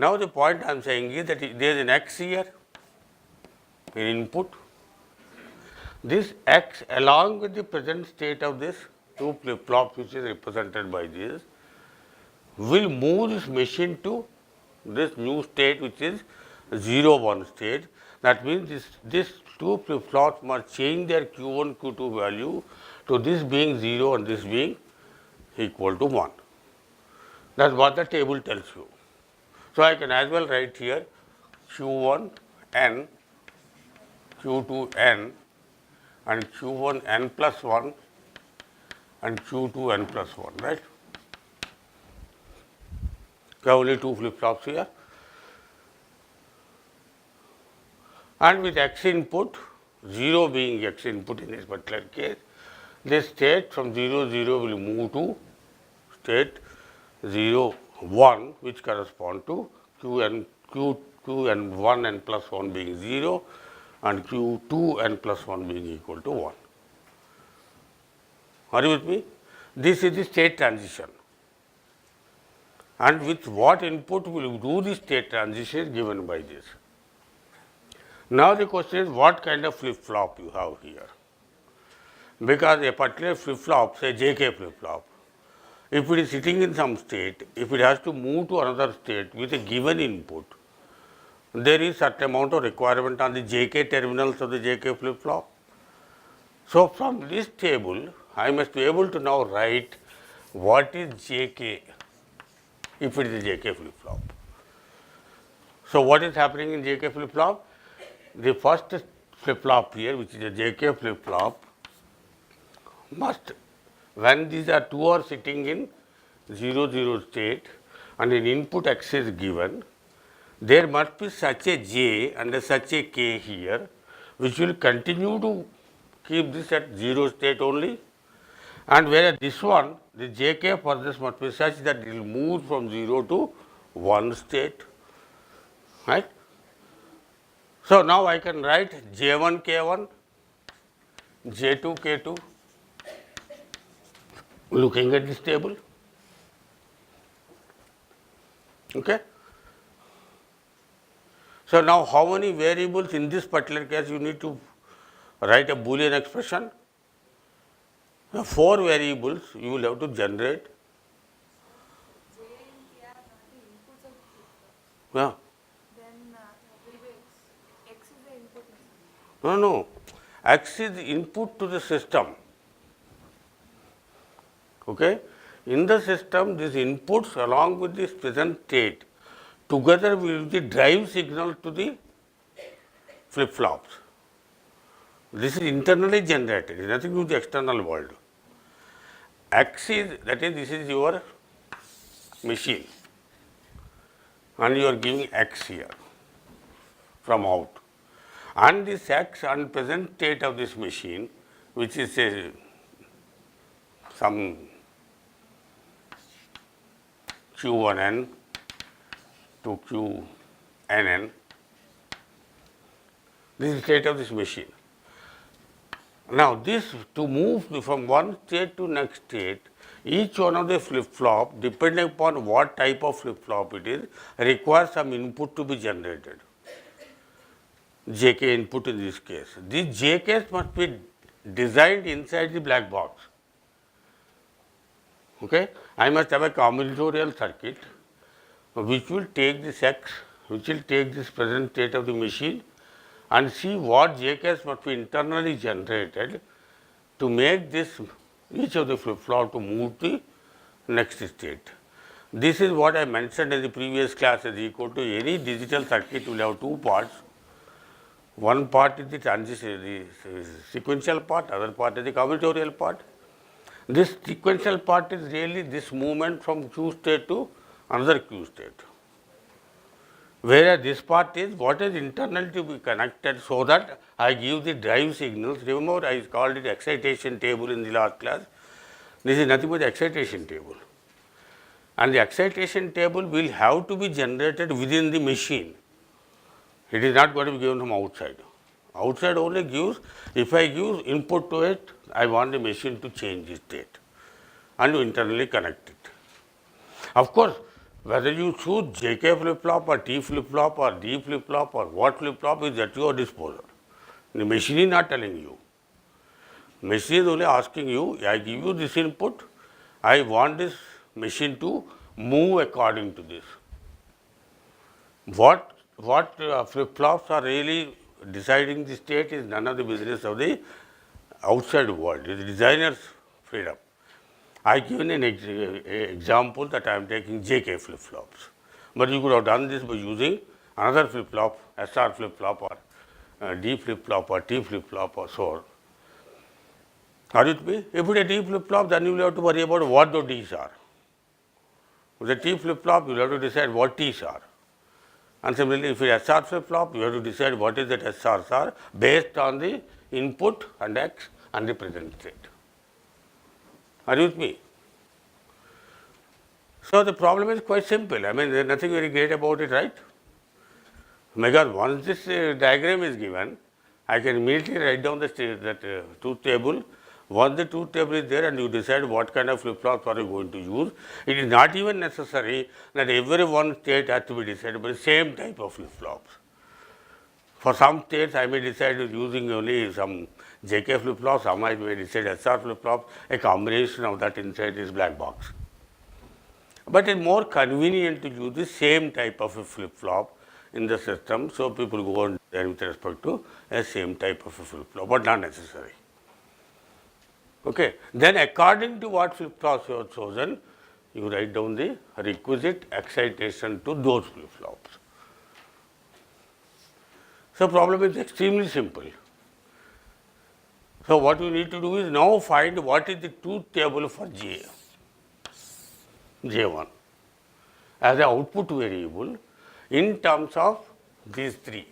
Now the point I am saying is that there is an x here in input. This x along with the present state of this two flip flops, which is represented by this, will move this machine to this new state, which is 0 1 state. That means this two flip flops must change their Q1 Q2 value to this being 0 and this being equal to 1. That's what the table tells you. So I can as well write here Q1 n, Q2 n, and Q1 n plus 1 and Q2 n plus 1, right? There are only two flip flops here. And with x input, 0 being x input in this particular case, this state from 0 0 will move to state 0 1, which correspond to Q n 1 n plus 1 being 0 and Q2 n plus 1 being equal to 1. Are you with me? This is the state transition. And with what input will you do the state transition given by this? Now the question is, what kind of flip flop you have here? Because a particular flip flop, say JK flip flop, if it is sitting in some state, if it has to move to another state with a given input, there is certain amount of requirement on the JK terminals of the JK flip flop. So from this table, I must be able to now write what is JK if it is a JK flip flop. So what is happening in JK flip flop? The first flip flop here, which is a JK flip flop, must, when these are two are sitting in 0 0 state and an input x is given, there must be such a j and such a k here, which will continue to keep this at 0 state only, and whereas this one, the jk for this must be such that it will move from 0 to 1 state, right. So now I can write J1 K1, J2 K2, looking at this table. Okay. So now how many variables in this particular case you need to write a Boolean expression? 4 variables you will have to generate. Yeah. No, x is the input to the system. Okay. In the system, these inputs along with this present state together will be the drive signal to the flip flops. This is internally generated, it is nothing to do with the external world. X is, that is, this is your machine and you are giving x here from out. And this x and present state of this machine, which is say some Q1n to Qnn, this is the state of this machine. Now this, to move from one state to next state, each one of the flip flop, depending upon what type of flip flop it is, requires some input to be generated. JK input in this case. These JKs must be designed inside the black box. Okay? I must have a combinatorial circuit which will take this x, which will take this present state of the machine and see what JKs must be internally generated to make this, each of the flip flop to move to the next state. This is what I mentioned in the previous class as equal to any digital circuit will have two parts. One part is the transition, the sequential part, other part is the combinatorial part. This sequential part is really this movement from Q state to another Q state. Whereas this part is what is internal to be connected so that I give the drive signals. Remember I called it excitation table in the last class. This is nothing but the excitation table. And the excitation table will have to be generated within the machine. It is not going to be given from outside. Outside only gives, if I give input to it, I want the machine to change its state and to internally connect it. Of course, Whether you choose JK flip-flop or T flip-flop or D flip-flop or what flip-flop is at your disposal. The machine is not telling you. Machine is only asking you, I give you this input, I want this machine to move according to this. What flip-flops are really deciding the state is none of the business of the outside world. It is the designer's freedom. I given an example that I am taking JK flip-flops. But you could have done this by using another flip-flop, SR flip-flop or D flip-flop or T flip-flop or so on. Are you with me? If it is a D flip-flop, then you will have to worry about what the Ds are. With a T flip-flop, you will have to decide what Ts are. And similarly, if it is SR flip-flop, you have to decide what is that SRs are based on the input and X and the present state. Are you with me? So the problem is quite simple. I mean, there is nothing very great about it, right? Because once this diagram is given, I can immediately write down the truth table. Once the truth table is there and you decide what kind of flip-flops are you going to use, it is not even necessary that every one state has to be decided by the same type of flip-flops. For some states, I may decide using only some JK flip-flops, some I may decide SR flip-flops, a combination of that inside this black box. But it is more convenient to use the same type of a flip-flop in the system, so people go on there with respect to a same type of a flip-flop, but not necessary. Okay. Then according to what flip-flops you have chosen, you write down the requisite excitation to those flip-flops. So problem is extremely simple. So what you need to do is now find what is the truth table for J1 as an output variable in terms of these three.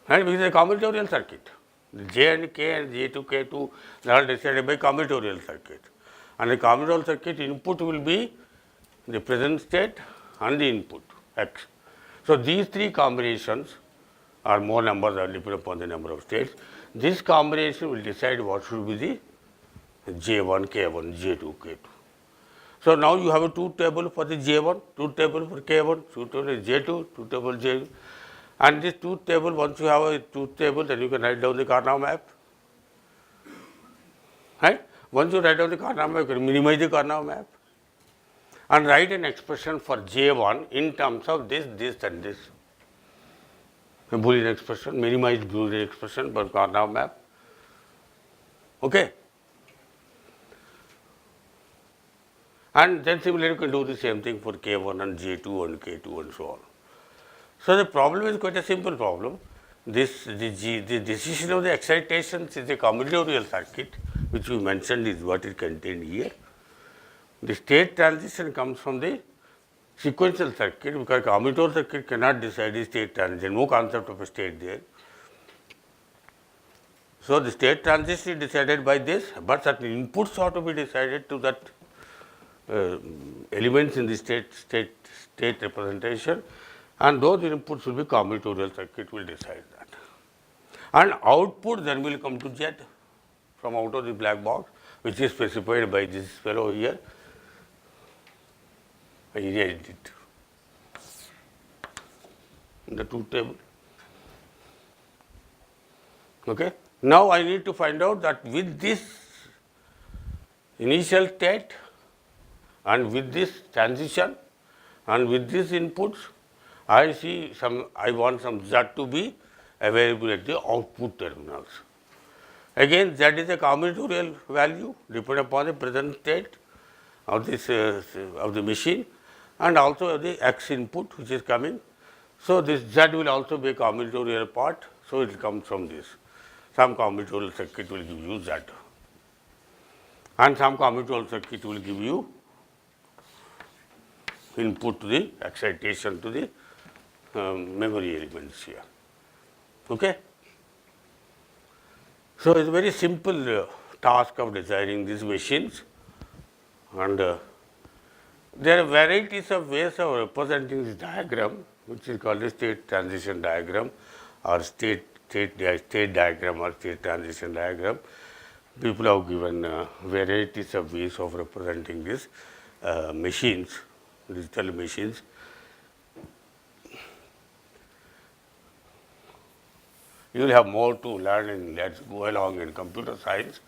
And this is a combinatorial circuit. The J and K and J2, K2, they are decided by combinatorial circuit. And the combinatorial circuit input will be the present state and the input X. So these three combinations are more numbers are depend upon the number of states. This combination will decide what should be the J1, K1, J2, K2. So now you have a truth table for the J1, truth table for K1, truth table J2, truth table J2. And this truth table, once you have a truth table, then you can write down the Karnaugh map. Right? Once you write down the Karnaugh map, you can minimize the Karnaugh map and write an expression for J1 in terms of this, this and this. A Boolean expression, minimized Boolean expression for Karnaugh map. Okay? And then similarly you can do the same thing for K1 and J2 and K2 and so on. So the problem is quite a simple problem. The decision of the excitations is a combinatorial circuit, which we mentioned is what is contained here. The state transition comes from the sequential circuit, because combinatorial circuit cannot decide the state transition, no concept of a state there. So the state transition is decided by this, but certain inputs have to be decided to that elements in the state representation, and those inputs will be combinatorial circuit will decide that. And output then will come to Z from out of the black box, which is specified by this fellow here. I erased it in the truth table. Okay. Now I need to find out that with this initial state and with this transition and with these inputs, I want some Z to be available at the output terminals. Again, Z is a combinatorial value depending upon the present state of this of the machine and also of the X input which is coming. So this Z will also be a combinatorial part, so it comes from this. Some combinatorial circuit will give you Z, and some combinatorial circuit will give you input to the excitation to the memory elements here. Okay. So it's a very simple task of designing these machines, and there are varieties of ways of representing this diagram, which is called the state transition diagram or state diagram or state transition diagram. People have given varieties of ways of representing this. machines, digital machines. You will have more to learn in, let's go along in computer science.